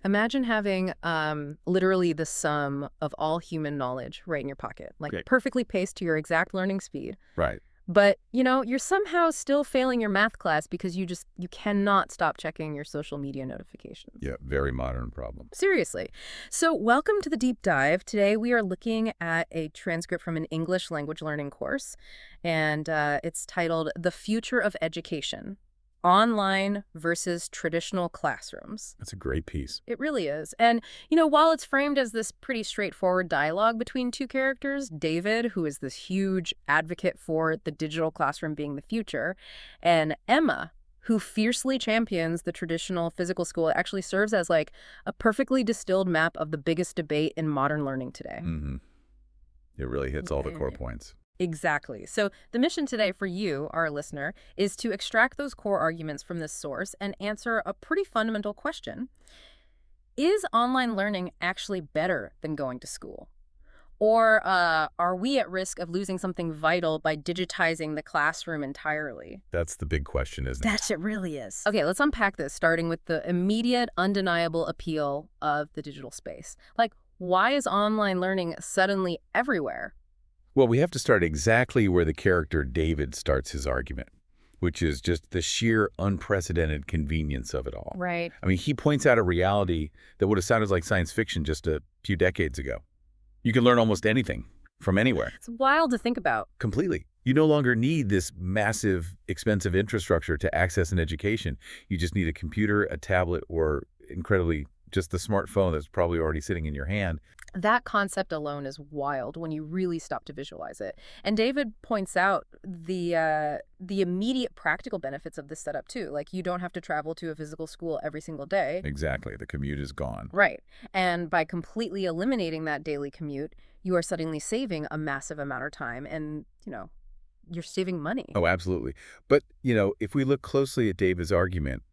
Imagine having literally the sum of all human knowledge right in your pocket, like Okay. perfectly paced to your exact learning speed. Right. But, you're somehow still failing your math class because you cannot stop checking your social media notifications. Yeah, very modern problem. Seriously. So, welcome to the deep dive. Today, we are looking at a transcript from an English language learning course, and it's titled The Future of Education: Online versus Traditional Classrooms. That's a great piece. It really is. And, while it's framed as this pretty straightforward dialogue between two characters, David, who is this huge advocate for the digital classroom being the future, and Emma, who fiercely champions the traditional physical school, actually serves as like a perfectly distilled map of the biggest debate in modern learning today. Mm-hmm. It really hits all the core Okay. points. Exactly. So the mission today for you, our listener, is to extract those core arguments from this source and answer a pretty fundamental question. Is online learning actually better than going to school? Or are we at risk of losing something vital by digitizing the classroom entirely? That's the big question, isn't it? It really is. Okay, let's unpack this, starting with the immediate, undeniable appeal of the digital space. Like, why is online learning suddenly everywhere? Well, we have to start exactly where the character David starts his argument, which is just the sheer unprecedented convenience of it all. Right. I mean, he points out a reality that would have sounded like science fiction just a few decades ago. You can learn almost anything from anywhere. It's wild to think about. Completely. You no longer need this massive, expensive infrastructure to access an education. You just need a computer, a tablet, or incredibly, just the smartphone that's probably already sitting in your hand. That concept alone is wild when you really stop to visualize it. And David points out the immediate practical benefits of this setup too. Like, you don't have to travel to a physical school every single day. Exactly. The commute is gone. Right. And by completely eliminating that daily commute, you are suddenly saving a massive amount of time and, you're saving money. Oh, absolutely. But, if we look closely at David's argument,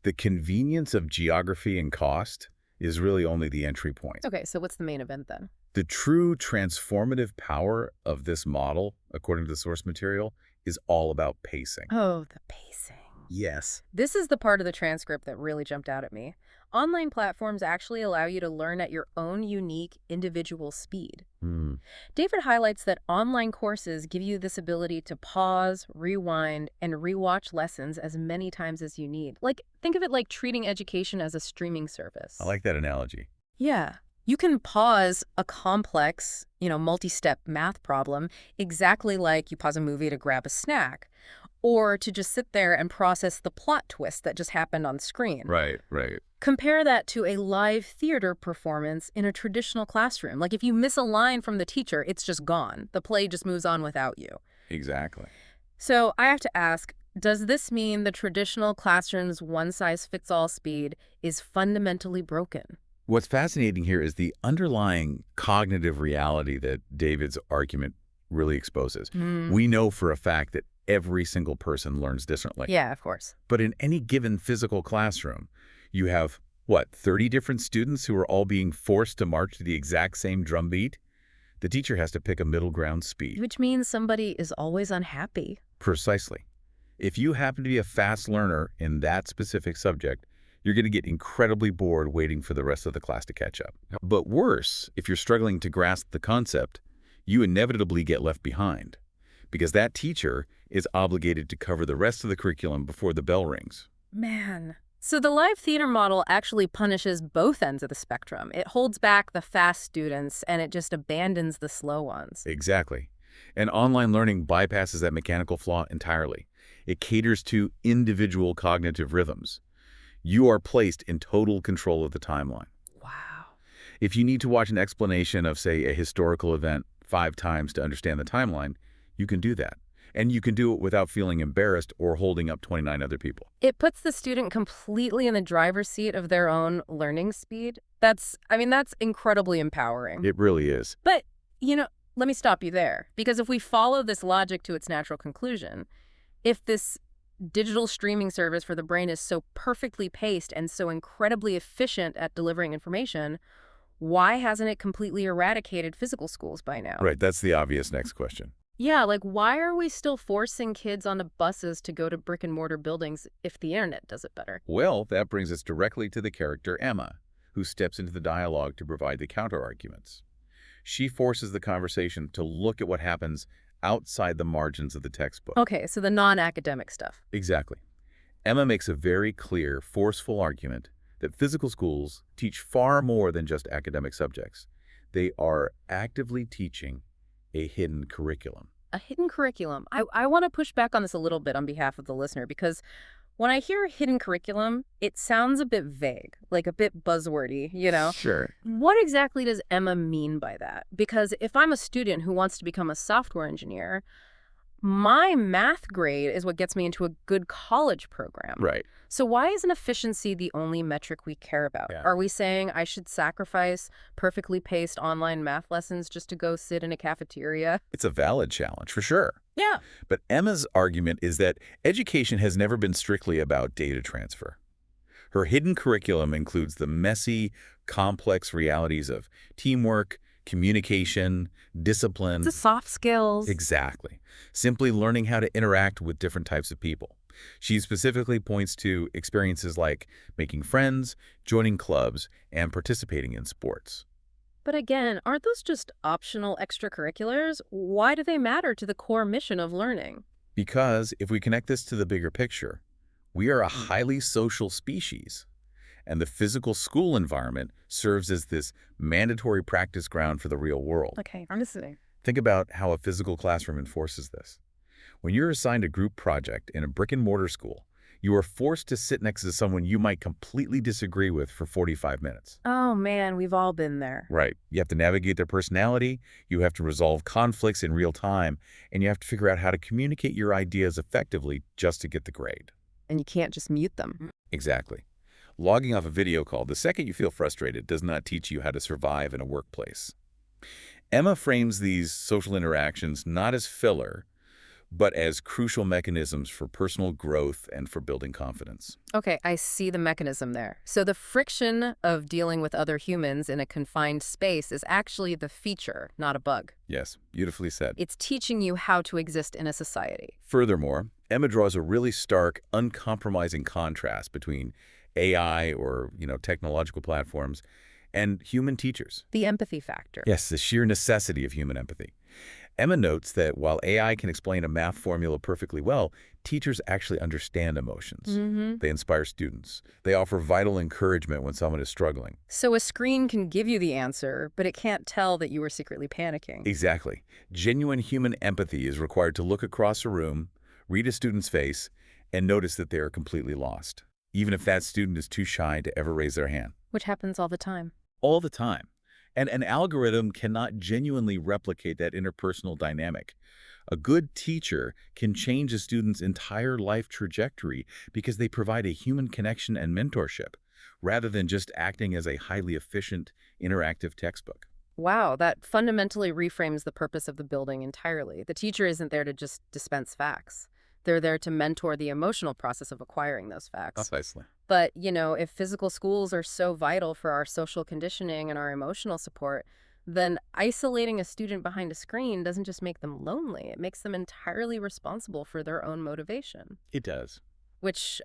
the convenience of geography and cost is really only the entry point. Okay, so what's the main event then? The true transformative power of this model, according to the source material, is all about pacing. Oh, the pacing. Yes. This is the part of the transcript that really jumped out at me. Online platforms actually allow you to learn at your own unique individual speed. Hmm. David highlights that online courses give you this ability to pause, rewind, and rewatch lessons as many times as you need. Like, think of it like treating education as a streaming service. I like that analogy. Yeah. You can pause a complex, multi-step math problem exactly like you pause a movie to grab a snack, or to just sit there and process the plot twist that just happened on screen. Right. Compare that to a live theater performance in a traditional classroom. Like, if you miss a line from the teacher, it's just gone. The play just moves on without you. Exactly. So I have to ask, does this mean the traditional classroom's one-size-fits-all speed is fundamentally broken? What's fascinating here is the underlying cognitive reality that David's argument really exposes. We know for a fact that every single person learns differently. Yeah, of course. But in any given physical classroom, you have, 30 different students who are all being forced to march to the exact same drumbeat? The teacher has to pick a middle ground speed. Which means somebody is always unhappy. Precisely. If you happen to be a fast learner in that specific subject, you're going to get incredibly bored waiting for the rest of the class to catch up. But worse, if you're struggling to grasp the concept, you inevitably get left behind, because that teacher is obligated to cover the rest of the curriculum before the bell rings. Man. So the live theater model actually punishes both ends of the spectrum. It holds back the fast students and it just abandons the slow ones. Exactly. And online learning bypasses that mechanical flaw entirely. It caters to individual cognitive rhythms. You are placed in total control of the timeline. Wow. If you need to watch an explanation of, say, a historical event 5 times to understand the timeline, you can do that. And you can do it without feeling embarrassed or holding up 29 other people. It puts the student completely in the driver's seat of their own learning speed. That's incredibly empowering. It really is. But, let me stop you there. Because if we follow this logic to its natural conclusion, if this digital streaming service for the brain is so perfectly paced and so incredibly efficient at delivering information, why hasn't it completely eradicated physical schools by now? Right, that's the obvious next question. Yeah, like, why are we still forcing kids onto buses to go to brick and mortar buildings if the internet does it better? Well, that brings us directly to the character Emma, who steps into the dialogue to provide the counterarguments. She forces the conversation to look at what happens outside the margins of the textbook. Okay, so the non-academic stuff. Exactly. Emma makes a very clear, forceful argument that physical schools teach far more than just academic subjects. They are actively teaching a hidden curriculum. A hidden curriculum. I want to push back on this a little bit on behalf of the listener, because when I hear hidden curriculum, it sounds a bit vague, like a bit buzzwordy, you know? Sure. What exactly does Emma mean by that? Because if I'm a student who wants to become a software engineer, my math grade is what gets me into a good college program. Right. So why isn't efficiency the only metric we care about? Yeah. Are we saying I should sacrifice perfectly paced online math lessons just to go sit in a cafeteria? It's a valid challenge, for sure. Yeah. But Emma's argument is that education has never been strictly about data transfer. Her hidden curriculum includes the messy, complex realities of teamwork, communication, discipline. The soft skills. Exactly. Simply learning how to interact with different types of people. She specifically points to experiences like making friends, joining clubs, and participating in sports. But again, aren't those just optional extracurriculars? Why do they matter to the core mission of learning? Because if we connect this to the bigger picture, we are a highly social species, and the physical school environment serves as this mandatory practice ground for the real world. Okay, I'm listening. Think about how a physical classroom enforces this. When you're assigned a group project in a brick-and-mortar school, you are forced to sit next to someone you might completely disagree with for 45 minutes. Oh man, we've all been there. Right. You have to navigate their personality, you have to resolve conflicts in real time, and you have to figure out how to communicate your ideas effectively just to get the grade. And you can't just mute them. Exactly. Logging off a video call the second you feel frustrated does not teach you how to survive in a workplace. Emma frames these social interactions not as filler, but as crucial mechanisms for personal growth and for building confidence. Okay, I see the mechanism there. So the friction of dealing with other humans in a confined space is actually the feature, not a bug. Yes, beautifully said. It's teaching you how to exist in a society. Furthermore, Emma draws a really stark, uncompromising contrast between AI or, technological platforms and human teachers. The empathy factor. Yes, the sheer necessity of human empathy. Emma notes that while AI can explain a math formula perfectly well, teachers actually understand emotions. They inspire students. They offer vital encouragement when someone is struggling. So a screen can give you the answer, but it can't tell that you were secretly panicking. Exactly. Genuine human empathy is required to look across a room, read a student's face, and notice that they are completely lost, even if that student is too shy to ever raise their hand. Which happens all the time. All the time. And an algorithm cannot genuinely replicate that interpersonal dynamic. A good teacher can change a student's entire life trajectory because they provide a human connection and mentorship, rather than just acting as a highly efficient, interactive textbook. Wow, that fundamentally reframes the purpose of the building entirely. The teacher isn't there to just dispense facts. They're there to mentor the emotional process of acquiring those facts. Precisely. But, if physical schools are so vital for our social conditioning and our emotional support, then isolating a student behind a screen doesn't just make them lonely. It makes them entirely responsible for their own motivation. It does. Which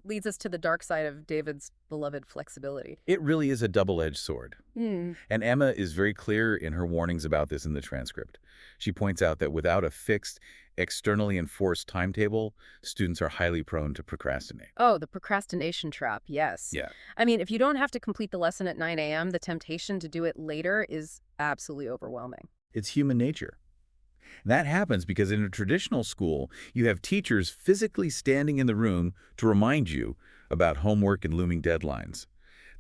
leads us to the dark side of David's beloved flexibility. It really is a double-edged sword. Hmm. And Emma is very clear in her warnings about this in the transcript. She points out that without a fixed, externally enforced timetable, students are highly prone to procrastinate. Oh, the procrastination trap, yes. Yeah. I mean, if you don't have to complete the lesson at 9 a.m., the temptation to do it later is absolutely overwhelming. It's human nature. That happens because in a traditional school, you have teachers physically standing in the room to remind you about homework and looming deadlines.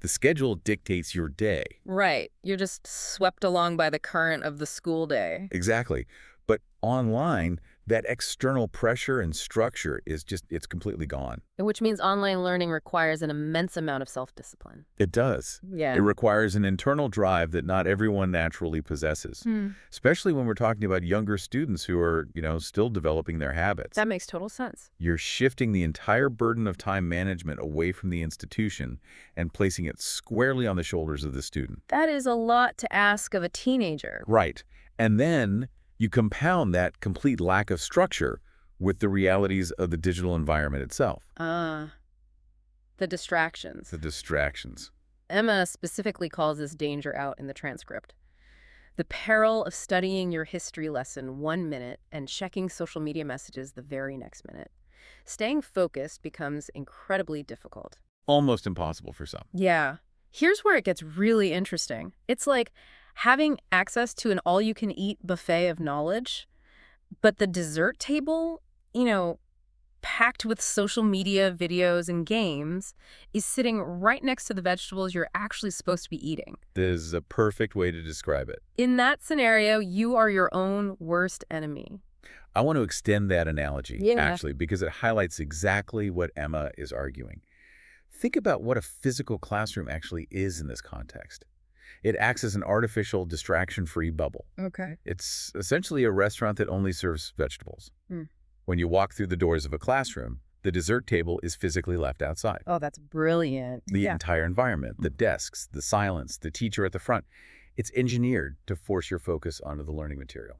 The schedule dictates your day. Right. You're just swept along by the current of the school day. Exactly. But online, that external pressure and structure is it's completely gone. Which means online learning requires an immense amount of self-discipline. It does. Yeah. It requires an internal drive that not everyone naturally possesses, especially when we're talking about younger students who are, still developing their habits. That makes total sense. You're shifting the entire burden of time management away from the institution and placing it squarely on the shoulders of the student. That is a lot to ask of a teenager. Right. And then you compound that complete lack of structure with the realities of the digital environment itself. The distractions. The distractions. Emma specifically calls this danger out in the transcript. The peril of studying your history lesson 1 minute and checking social media messages the very next minute. Staying focused becomes incredibly difficult. Almost impossible for some. Yeah. Here's where it gets really interesting. It's like having access to an all-you-can-eat buffet of knowledge, but the dessert table, packed with social media, videos, and games, is sitting right next to the vegetables you're actually supposed to be eating. This is a perfect way to describe it. In that scenario, you are your own worst enemy. I want to extend that analogy, Yeah. actually, because it highlights exactly what Emma is arguing. Think about what a physical classroom actually is in this context. It acts as an artificial, distraction-free bubble. Okay. It's essentially a restaurant that only serves vegetables. Hmm. When you walk through the doors of a classroom, the dessert table is physically left outside. Oh, that's brilliant. The entire environment, the desks, the silence, the teacher at the front, it's engineered to force your focus onto the learning material.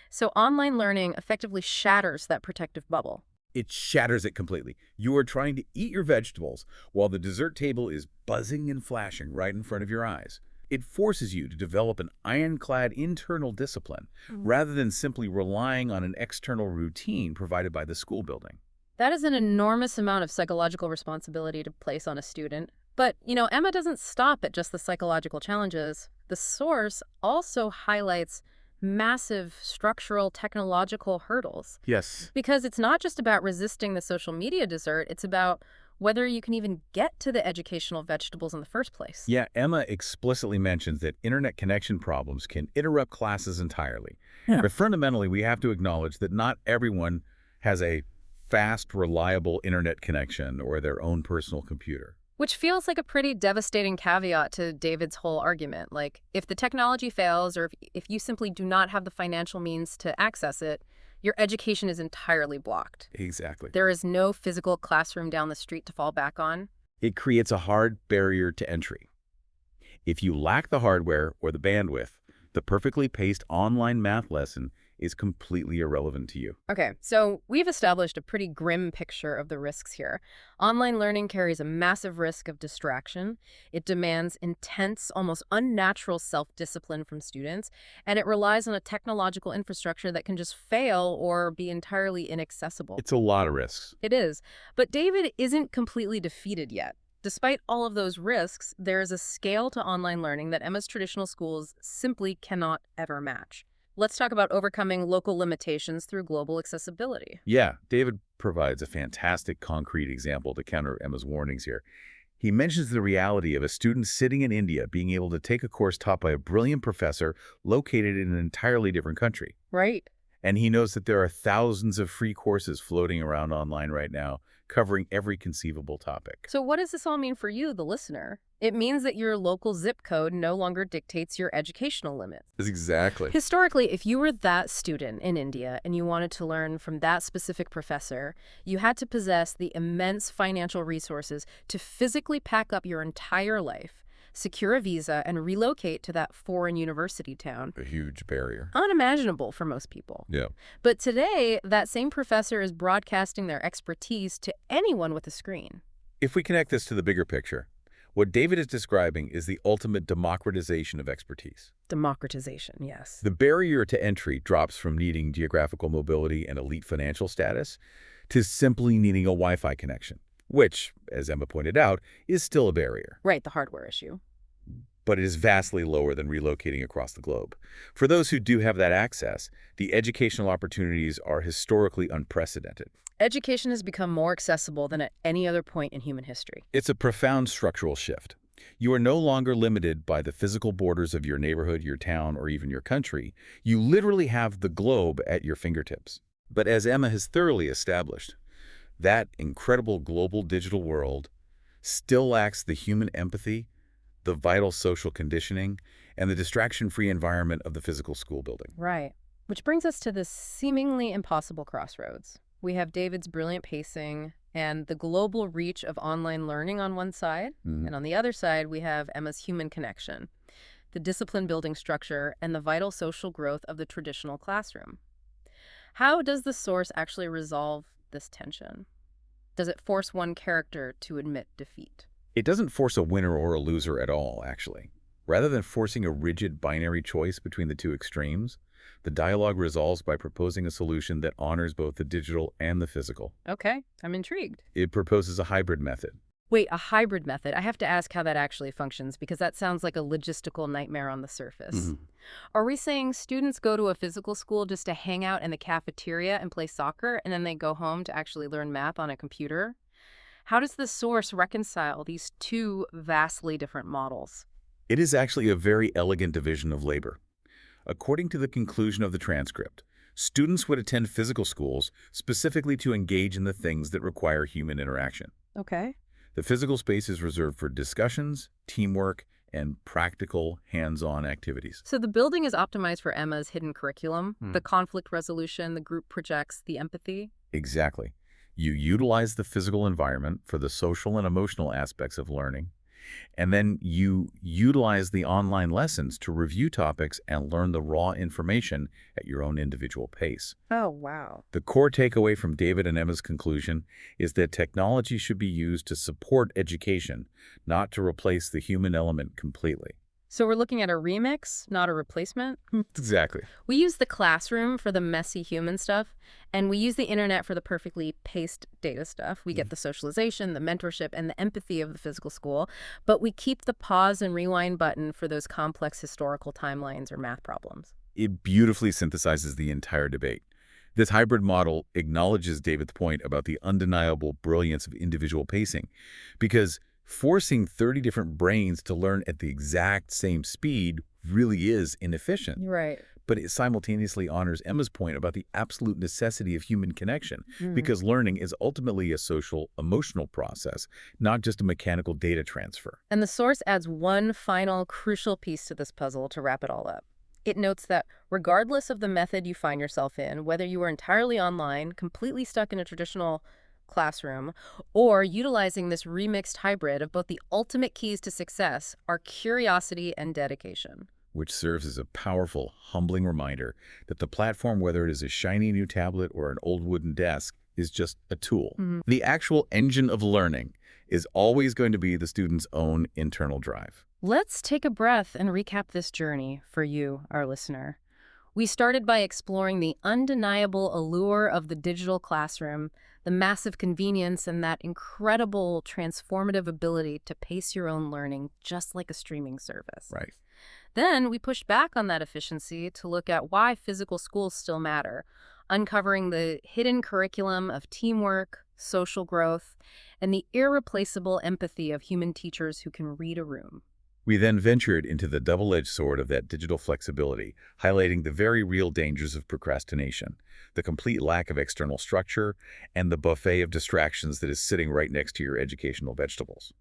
So online learning effectively shatters that protective bubble. It shatters it completely. You are trying to eat your vegetables while the dessert table is buzzing and flashing right in front of your eyes. It forces you to develop an ironclad internal discipline rather than simply relying on an external routine provided by the school building. That is an enormous amount of psychological responsibility to place on a student. But, Emma doesn't stop at just the psychological challenges. The source also highlights massive structural, technological hurdles. Yes. Because it's not just about resisting the social media dessert, it's about whether you can even get to the educational vegetables in the first place. Yeah, Emma explicitly mentions that internet connection problems can interrupt classes entirely. Yeah. But fundamentally, we have to acknowledge that not everyone has a fast, reliable internet connection or their own personal computer. Which feels like a pretty devastating caveat to David's whole argument. Like, if the technology fails or if you simply do not have the financial means to access it, your education is entirely blocked. Exactly. There is no physical classroom down the street to fall back on. It creates a hard barrier to entry. If you lack the hardware or the bandwidth, the perfectly paced online math lesson is completely irrelevant to you. Okay, so we've established a pretty grim picture of the risks here. Online learning carries a massive risk of distraction. It demands intense, almost unnatural self-discipline from students, and it relies on a technological infrastructure that can just fail or be entirely inaccessible. It's a lot of risks. It is. But David isn't completely defeated yet. Despite all of those risks, there is a scale to online learning that Emma's traditional schools simply cannot ever match. Let's talk about overcoming local limitations through global accessibility. Yeah, David provides a fantastic concrete example to counter Emma's warnings here. He mentions the reality of a student sitting in India being able to take a course taught by a brilliant professor located in an entirely different country. Right. And he knows that there are thousands of free courses floating around online right now, covering every conceivable topic. So what does this all mean for you, the listener? It means that your local zip code no longer dictates your educational limits. Exactly. Historically, if you were that student in India and you wanted to learn from that specific professor, you had to possess the immense financial resources to physically pack up your entire life, secure a visa, and relocate to that foreign university town. A huge barrier. Unimaginable for most people. Yeah. But today, that same professor is broadcasting their expertise to anyone with a screen. If we connect this to the bigger picture, what David is describing is the ultimate democratization of expertise. Democratization, yes. The barrier to entry drops from needing geographical mobility and elite financial status to simply needing a Wi-Fi connection, which, as Emma pointed out, is still a barrier. Right, the hardware issue. But it is vastly lower than relocating across the globe. For those who do have that access, the educational opportunities are historically unprecedented. Education has become more accessible than at any other point in human history. It's a profound structural shift. You are no longer limited by the physical borders of your neighborhood, your town, or even your country. You literally have the globe at your fingertips. But as Emma has thoroughly established, that incredible global digital world still lacks the human empathy, the vital social conditioning, and the distraction-free environment of the physical school building. Right. Which brings us to this seemingly impossible crossroads. We have David's brilliant pacing and the global reach of online learning on one side, and on the other side, we have Emma's human connection, the discipline-building structure, and the vital social growth of the traditional classroom. How does the source actually resolve this tension? Does it force one character to admit defeat? It doesn't force a winner or a loser at all, actually. Rather than forcing a rigid binary choice between the two extremes, the dialogue resolves by proposing a solution that honors both the digital and the physical. Okay, I'm intrigued. It proposes a hybrid method. Wait, a hybrid method. I have to ask how that actually functions because that sounds like a logistical nightmare on the surface. Are we saying students go to a physical school just to hang out in the cafeteria and play soccer, and then they go home to actually learn math on a computer? How does the source reconcile these two vastly different models? It is actually a very elegant division of labor. According to the conclusion of the transcript, students would attend physical schools specifically to engage in the things that require human interaction. Okay. The physical space is reserved for discussions, teamwork, and practical, hands-on activities. So the building is optimized for Emma's hidden curriculum, the conflict resolution, the group projects, the empathy. Exactly. You utilize the physical environment for the social and emotional aspects of learning, and then you utilize the online lessons to review topics and learn the raw information at your own individual pace. Oh, wow. The core takeaway from David and Emma's conclusion is that technology should be used to support education, not to replace the human element completely. So we're looking at a remix, not a replacement? Exactly. We use the classroom for the messy human stuff, and we use the internet for the perfectly paced data stuff. We get the socialization, the mentorship, and the empathy of the physical school, but we keep the pause and rewind button for those complex historical timelines or math problems. It beautifully synthesizes the entire debate. This hybrid model acknowledges David's point about the undeniable brilliance of individual pacing, because forcing 30 different brains to learn at the exact same speed really is inefficient. Right. But it simultaneously honors Emma's point about the absolute necessity of human connection, because learning is ultimately a social, emotional process, not just a mechanical data transfer. And the source adds one final crucial piece to this puzzle to wrap it all up. It notes that regardless of the method you find yourself in, whether you are entirely online, completely stuck in a traditional classroom, or utilizing this remixed hybrid of both, the ultimate keys to success are curiosity and dedication. Which serves as a powerful, humbling reminder that the platform, whether it is a shiny new tablet or an old wooden desk, is just a tool. The actual engine of learning is always going to be the student's own internal drive. Let's take a breath and recap this journey for you, our listener. We started by exploring the undeniable allure of the digital classroom, the massive convenience, and that incredible transformative ability to pace your own learning just like a streaming service. Right. Then we pushed back on that efficiency to look at why physical schools still matter, uncovering the hidden curriculum of teamwork, social growth, and the irreplaceable empathy of human teachers who can read a room. We then ventured into the double-edged sword of that digital flexibility, highlighting the very real dangers of procrastination, the complete lack of external structure, and the buffet of distractions that is sitting right next to your educational vegetables.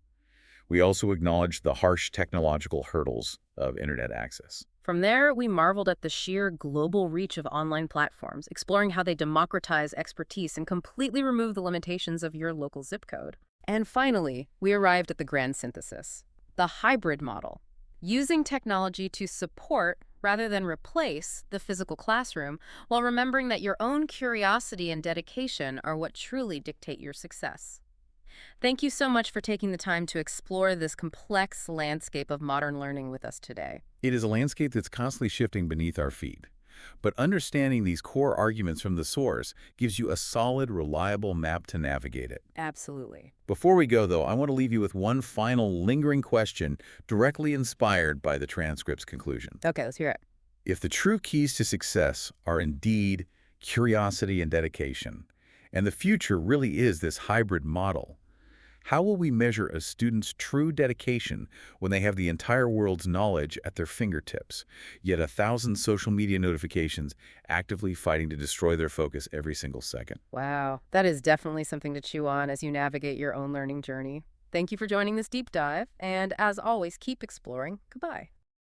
We also acknowledged the harsh technological hurdles of internet access. From there, we marveled at the sheer global reach of online platforms, exploring how they democratize expertise and completely remove the limitations of your local zip code. And finally, we arrived at the grand synthesis. The hybrid model, using technology to support rather than replace the physical classroom, while remembering that your own curiosity and dedication are what truly dictate your success. Thank you so much for taking the time to explore this complex landscape of modern learning with us today. It is a landscape that's constantly shifting beneath our feet. But understanding these core arguments from the source gives you a solid, reliable map to navigate it. Absolutely. Before we go, though, I want to leave you with one final lingering question directly inspired by the transcript's conclusion. Okay, let's hear it. If the true keys to success are indeed curiosity and dedication, and the future really is this hybrid model, how will we measure a student's true dedication when they have the entire world's knowledge at their fingertips, yet 1,000 social media notifications actively fighting to destroy their focus every single second? Wow, that is definitely something to chew on as you navigate your own learning journey. Thank you for joining this deep dive, and as always, keep exploring. Goodbye.